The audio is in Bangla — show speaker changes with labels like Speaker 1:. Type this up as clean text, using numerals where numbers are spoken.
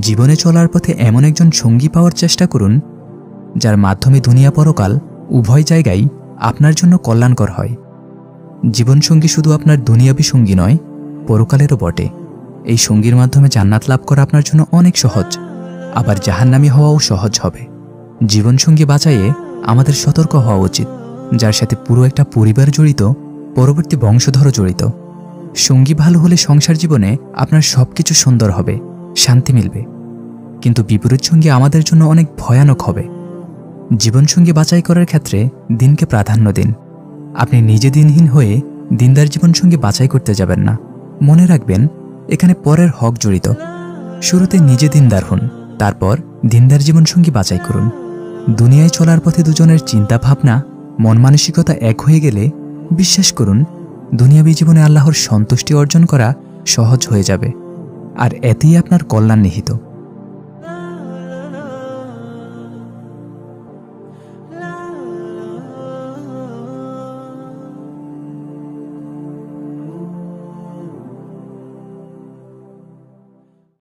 Speaker 1: জীবনে চলার পথে এমন একজন সঙ্গী পাওয়ার চেষ্টা করুন যার মাধ্যমে দুনিয়া পরকাল উভয় জায়গায় আপনার জন্য কল্যাণকর হয়। জীবনসঙ্গী শুধু আপনার দুনিয়াবী সঙ্গী নয়, পরকালেরও বটে। এই সঙ্গীর মাধ্যমে জান্নাত লাভ করা আপনার জন্য অনেক সহজ, আবার জাহান্নামী হওয়াও সহজ হবে। জীবনসঙ্গী বাছাইয়ে আমাদের সতর্ক হওয়া উচিত, যার সাথে পুরো একটা পরিবার জড়িত, পরবর্তী বংশধরও জড়িত। সঙ্গী ভালো হলে সংসার জীবনে আপনার সবকিছু সুন্দর হবে, শান্তি মিলবে। কিন্তু বিপরীত সঙ্গী আমাদের জন্য অনেক ভয়ানক হবে। জীবনসঙ্গী বাছাই করার ক্ষেত্রে দিনকে প্রাধান্য দিন। আপনি নিজে দিনহীন হয়ে দিনদার জীবনসঙ্গী বাছাই করতে যাবেন না। মনে রাখবেন, এখানে পরের হক জড়িত। শুরুতে নিজে দিনদার হন, তারপর দিনদার জীবনসঙ্গী বাছাই করুন। দুনিয়ায় চলার পথে দুজনের চিন্তা ভাবনা, মন মানসিকতা এক হয়ে গেলে বিশ্বাস করুন, দুনিয়াবী জীবনে আল্লাহর সন্তুষ্টি অর্জন করা সহজ হয়ে যাবে, আর এতেই আপনার কল্যাণ নিহিত।